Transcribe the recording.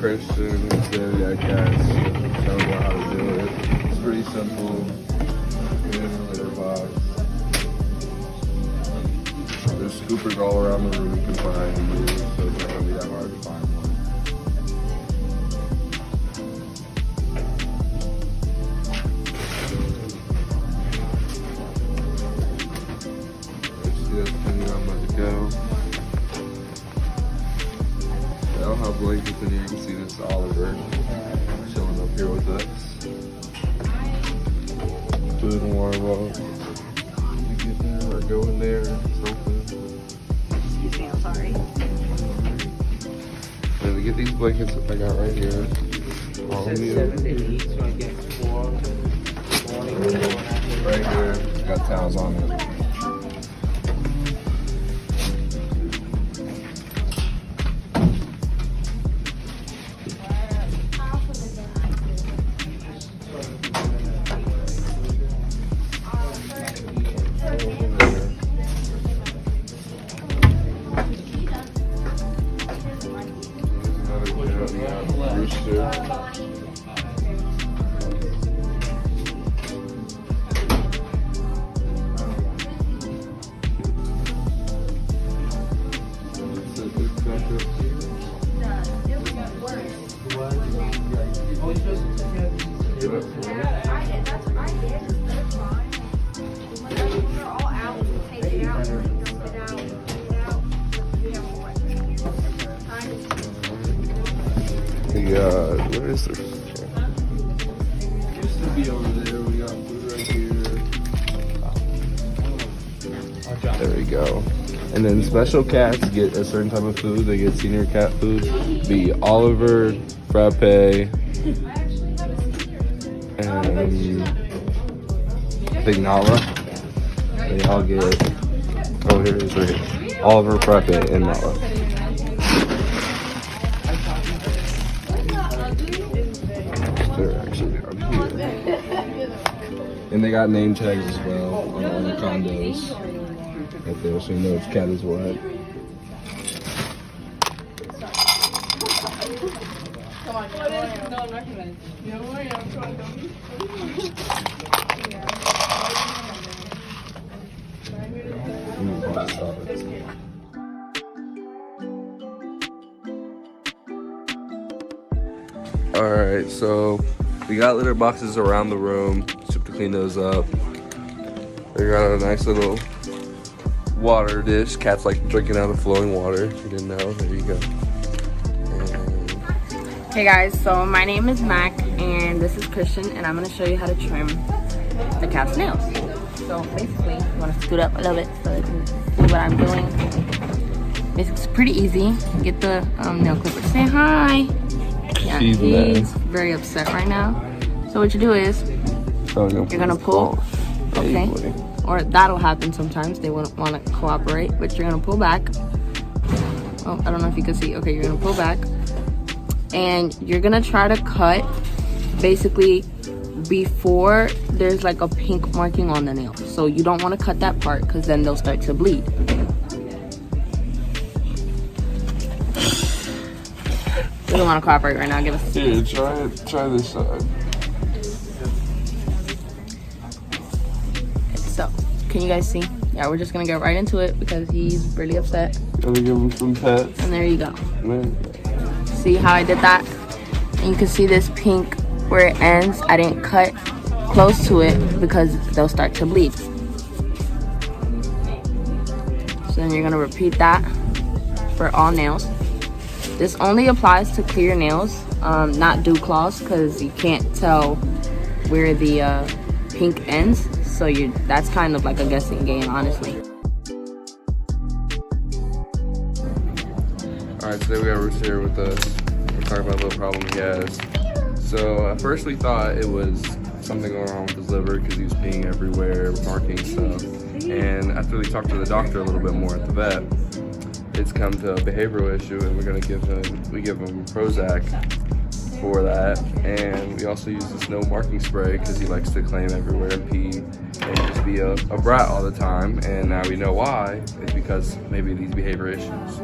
Christian, Daily Cat Cats, tell you how to do it. It's pretty simple. Get in a litter box. There's scoopers all around the room you can find these, so it's not gonna be that hard to find one. Let's see, that's depending on where to go. I don't have blankets in here. You can see this Oliver chilling up here with us. Food and water bottle. You get there or go in there or something. Excuse me, I'm sorry. And to get these blankets I got right here. All Says new. 7 to 8, so I get 4 morning, 4 afternoon. Right here. Got towels on it. Where is the used to be over there. We got food right here. There we go. And then special cats get a certain type of food. They get senior cat food. Be Oliver, Frappe, and I think Nala. They all get, oh here it is right here. Oliver, Frappe, and Nala. They're actually down here. And they got name tags as well on the condos. Right there, so you know which cat is what. Alright, so we got litter boxes around the room. Just have to clean those up. They got a nice little water dish. Cats like drinking out of flowing water. If you didn't know, there you go. And Hey guys, so my name is Mac and this is Christian and I'm going to show you how to trim the cat's nails. So basically, you want to scoot up a little bit so they can see what I'm doing. It's pretty easy. Get the nail clipper. Say hi. Yeah, he's very upset right now. So what you do is, you're gonna pull, okay, or that'll happen sometimes. They wouldn't want to cooperate, but you're gonna pull back. Oh, I don't know if you can see. Okay, you're gonna pull back, and you're gonna try to cut basically before there's like a pink marking on the nail. So you don't want to cut that part because then they'll start to bleed. Doesn't want to cooperate right now. Give us. here, try this side. So, can you guys see? Yeah, we're just gonna get right into it because he's really upset. Gotta give him some pets. And there you go. Man. See how I did that? And you can see this pink where it ends. I didn't cut close to it because they'll start to bleed. So then you're gonna repeat that for all nails. This only applies to clear nails, not dew claws, because you can't tell where the pink ends. So that's kind of like a guessing game, honestly. Alright, today we got Roos here with us. We're talking about a little problem he has. So at first we thought it was something going on with his liver because he was peeing everywhere, marking stuff. And after we talked to the doctor a little bit more at the vet, it's come to a behavioral issue, and we give him Prozac for that. And we also use this no marking spray because he likes to claim everywhere and pee and just be a brat all the time. And now we know why. It's because maybe these behavior issues.